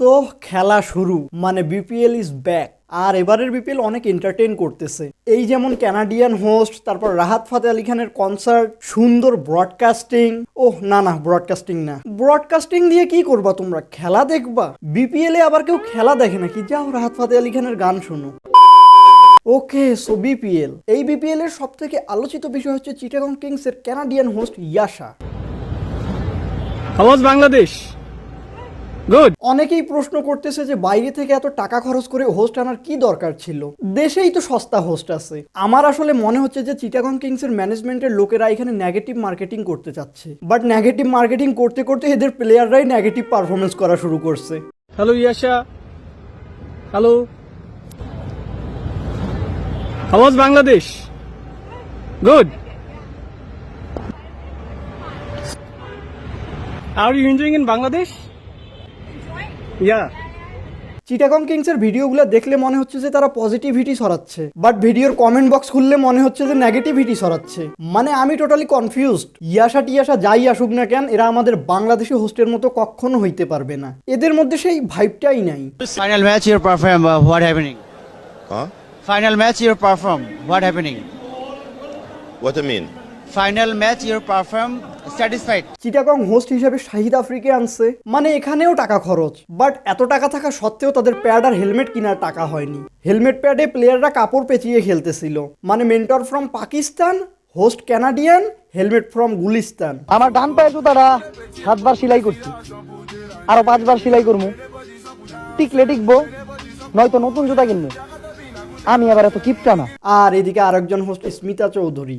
তো খেলা শুরু, মানে বিপিএল ইজ ব্যাক। আর এবারের বিপিএল অনেক এন্টারটেইন করতেছে। এই যেমন কানাডিয়ান হোস্ট, তারপর রাহাত ফাতে আলি খানের কনসার্ট, সুন্দর ব্রডকাস্টিং। ওহ না, ব্রডকাস্টিং না, ব্রডকাস্টিং দিয়ে কি করবা তোমরা? খেলা দেখবা? বিপিএল এ আবার কেউ খেলা দেখে নাকি? যাও রাহাত ফাতে আলি খানের গান শোনো। ওকে, সো বিপিএল, এই বিপিএল এর সব থেকে আলোচিত বিষয় হচ্ছে চিটাগং কিংস এর কানাডিয়ান হোস্ট ইয়াশা। বাংলাদেশ গুড। অনেকেই প্রশ্ন করতেছে যে বাইরে থেকে এত টাকা খরচ করে হোস্ট আনার কি দরকার ছিল, দেশেই তো সস্তা হোস্ট আছে। আমার আসলে মনে হচ্ছে যে চিটাগং কিংস এর ম্যানেজমেন্টের লোকেরা এখানে নেগেটিভ মার্কেটিং করতে চাচ্ছে, বাট নেগেটিভ মার্কেটিং করতে করতে এদের প্লেয়াররাই নেগেটিভ পারফরমেন্স করা শুরু করছে। Hello Yasha, hello Bangladesh good. Are you enjoying in Bangladesh? Yeah. Chittagong Kings এর ভিডিওগুলো দেখলে মনে হচ্ছে যে তারা পজিটিভিটি ছড়াচ্ছে, বাট ভিডিওর কমেন্ট বক্স খুললে মনে হচ্ছে যে নেগেটিভিটি ছড়াচ্ছে। মানে আমি টোটালি কনফিউজড। ইয়াশা টিয়াশা যাই আসুক না কেন, এরা আমাদের বাংলাদেশি হোস্টের মতো কখনো হইতে পারবে না। এদের মধ্যে সেই ভাইবটাই নাই। Final match you perform, what happening? Huh? Final match you perform, what happening? What do you mean? Final match you perform, satisfied? Chittagong host হিসেবে শাহিদ আফ্রিকে আনছে, মানে এখানেও টাকা খরচ, বাট এত টাকা থাকা সত্ত্বেও তাদের প্যাড আর হেলমেট কেনার টাকা হয়নি। হেলমেট প্যাডে প্লেয়াররা কাপড় পেঁচিয়ে খেলতেছিল। মানে mentor from Pakistan, host Canadian, helmet from Gulistan. আমার ডান পায়ে জুতাটা 7 বার সেলাই করছি, আরো 5 বার সেলাই করবো। টিকলে টিকবো, নয়তো নতুন জুতা কিনবো। আমি আবার এত কিপটা না। আর এদিকে আরেকজন হোস্ট স্মিতা চৌধুরী।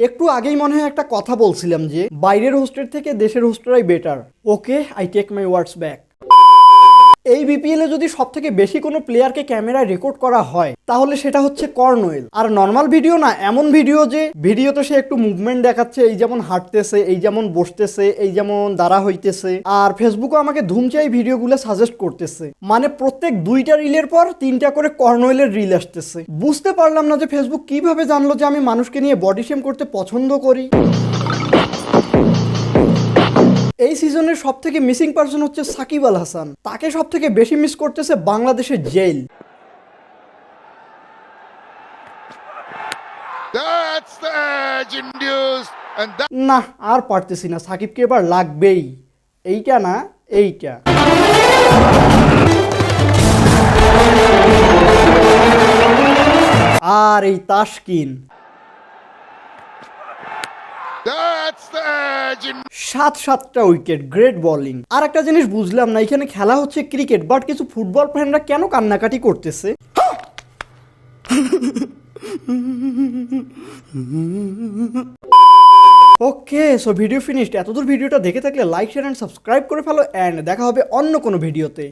একটু আগেই মনে হয় একটা কথা বলছিলাম যে বাইরের হোস্টের থেকে দেশের হোস্টরাই better. Okay, I take my words back. এই বিপিএল এ যদি সব থেকে বেশি কোনো প্লেয়ারকে ক্যামেরায় রেকর্ড করা হয় তাহলে সেটা হচ্ছে কর্নওয়েল। আর নর্মাল ভিডিও না, এমন ভিডিও যে ভিডিওতে সে একটু মুভমেন্ট দেখাচ্ছে, এই যেমন হাঁটতেছে, এই যেমন বসতেছে, এই যেমন দাঁড়া হইতেছে। আর ফেসবুকে আমাকে ধুমচাই ভিডিওগুলো সাজেস্ট করতেছে, মানে প্রত্যেক 2টা রিলের পর 3টা করে কর্নওয়েলের রিল আসতেছে। বুঝতে পারলাম না যে ফেসবুক কিভাবে জানলো যে আমি মানুষকে নিয়ে বডি শেম করতে পছন্দ করি। এই সিজনের সব থেকে মিসিং পারসন হচ্ছে সাকিব আল হাসান। তাকে সব থেকে বেশি মিস করতেছে বাংলাদেশের জেল। না, আর পারতেছি না, সাকিবকে এবার লাগবেই। এইটা না, এইটা। আর এই তাসকিন 7-7টা উইকেট, গ্রেট বোলিং। আর একটা জিনিস বুঝলাম না, এখানে খেলা হচ্ছে ক্রিকেট, বাট কিছু ফুটবল ফ্যানরা কেন কান্নাকাটি করতেছে? ওকে, সো ভিডিও ফিনিশড। এতদূর ভিডিওটা দেখে থাকলে লাইক, শেয়ার এন্ড সাবস্ক্রাইব করে ফেলো, এন্ড দেখা হবে অন্য কোনো ভিডিওতে।